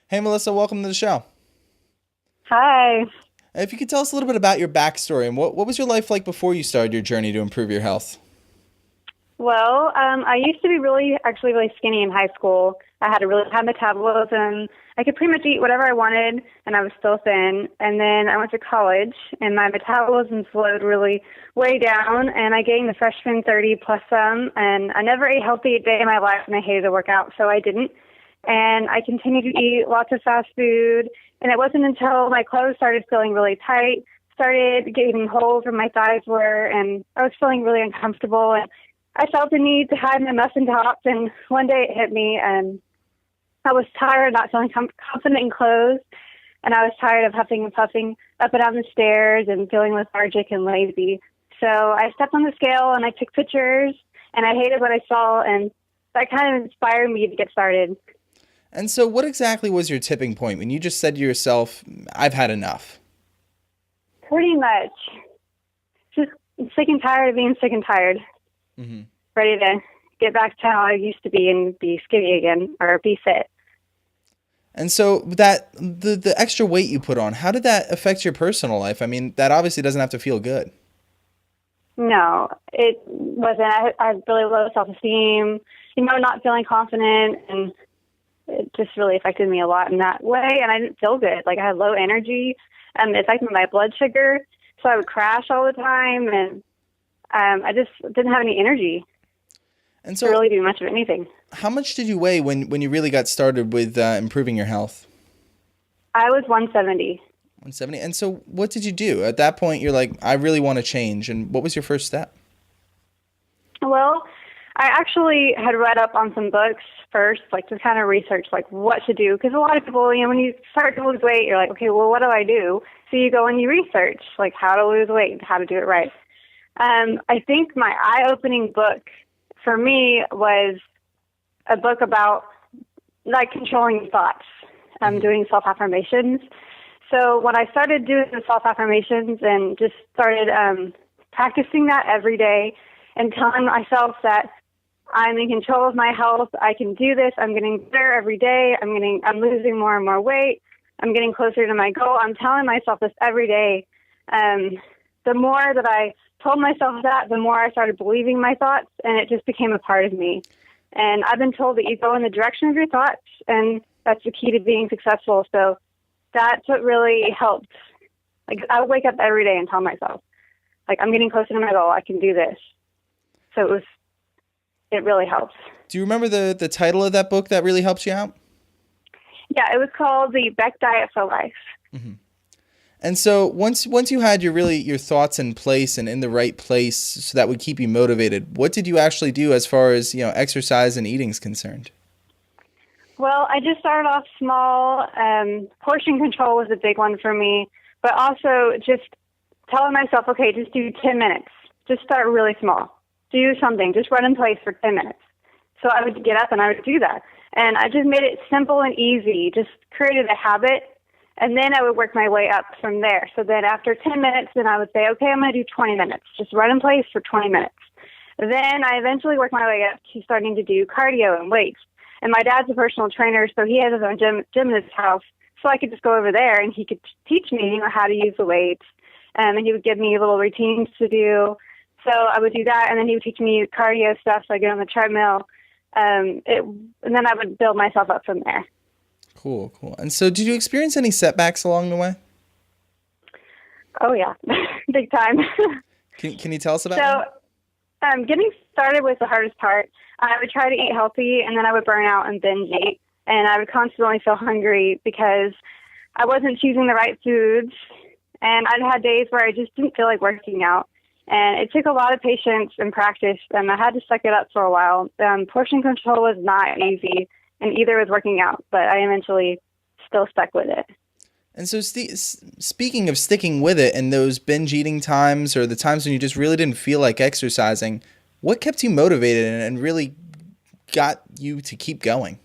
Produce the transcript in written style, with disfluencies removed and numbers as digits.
Hey, Melissa, welcome to the show. Hi. If you could tell us a little bit about your backstory and what was your life like before you started your journey to improve your health? Well, I used to be actually really skinny in high school. I had a really high metabolism. I could pretty much eat whatever I wanted, and I was still thin. And then I went to college, and my metabolism slowed really way down, and I gained the freshman 30 plus some. And I never ate healthy a day in my life, and I hated to work out, so I didn't. And I continued to eat lots of fast food. And it wasn't until my clothes started feeling really tight, started getting holes where my thighs were, and I was feeling really uncomfortable. And I felt the need to hide my muffin tops. And one day it hit me, and I was tired, not feeling confident in clothes. And I was tired of huffing and puffing up and down the stairs and feeling lethargic and lazy. So I stepped on the scale and I took pictures, and I hated what I saw. And that kind of inspired me to get started. And so, what exactly was your tipping point when you just said to yourself, I've had enough? Pretty much. Just sick and tired of being sick and tired. hmm Ready to get back to how I used to be and be skinny again or be fit. And so, the extra weight you put on, how did that affect your personal life? I mean, that obviously doesn't have to feel good. No, it wasn't. I had really low self-esteem, not feeling confident, and it just really affected me a lot in that way. And I didn't feel good. Like, I had low energy, it affected my blood sugar, so I would crash all the time, and I just didn't have any energy And to so, really do much of anything. how much did you weigh when you really got started with improving your health? I was 170. 170. And so, what did you do? At that point, you're like, I really want to change. And what was your first step? Well, I actually had read up on some books first, like to kind of research like what to do. Because a lot of people, when you start to lose weight, you're like, okay, well, what do I do? So you go and you research like how to lose weight, how to do it right. I think my eye-opening book for me was a book about like controlling thoughts, doing self-affirmations. So when I started doing the self-affirmations and just started practicing that every day and telling myself that I'm in control of my health, I can do this, I'm getting better every day, I'm losing more and more weight, I'm getting closer to my goal. I'm telling myself this every day. The more that I told myself that, the more I started believing my thoughts, and it just became a part of me. And I've been told that you go in the direction of your thoughts, and that's the key to being successful. So that's what really helped. Like, I would wake up every day and tell myself, like, I'm getting closer to my goal, I can do this. So it really helps. Do you remember the title of that book that really helps you out? Yeah, it was called The Beck Diet for Life. hmm And so once you had your thoughts in place and in the right place, so that would keep you motivated, what did you actually do as far as exercise and eating is concerned? Well, I just started off small. Portion control was a big one for me, but also just telling myself, okay, just do 10 minutes. Just start really small. Do something. Just run in place for 10 minutes. So I would get up and I would do that. And I just made it simple and easy, just created a habit, and then I would work my way up from there. So then after 10 minutes, then I would say, okay, I'm going to do 20 minutes. Just run in place for 20 minutes. Then I eventually worked my way up to starting to do cardio and weights. And my dad's a personal trainer, so he has his own gym in his house. So I could just go over there and he could teach me, how to use the weights. And he would give me little routines to do. So I would do that, and then he would teach me cardio stuff, so I get on the treadmill. And then I would build myself up from there. Cool, cool. And so did you experience any setbacks along the way? Oh, yeah, big time. Can you tell us about So them? getting started was the hardest part. I would try to eat healthy, and then I would burn out and binge eat. And I would constantly feel hungry because I wasn't choosing the right foods. And I'd had days where I just didn't feel like working out. And it took a lot of patience and practice, and I had to suck it up for a while. Portion control was not easy, and either was working out, but I eventually still stuck with it. And so speaking of sticking with it and those binge eating times or the times when you just really didn't feel like exercising, what kept you motivated and really got you to keep going?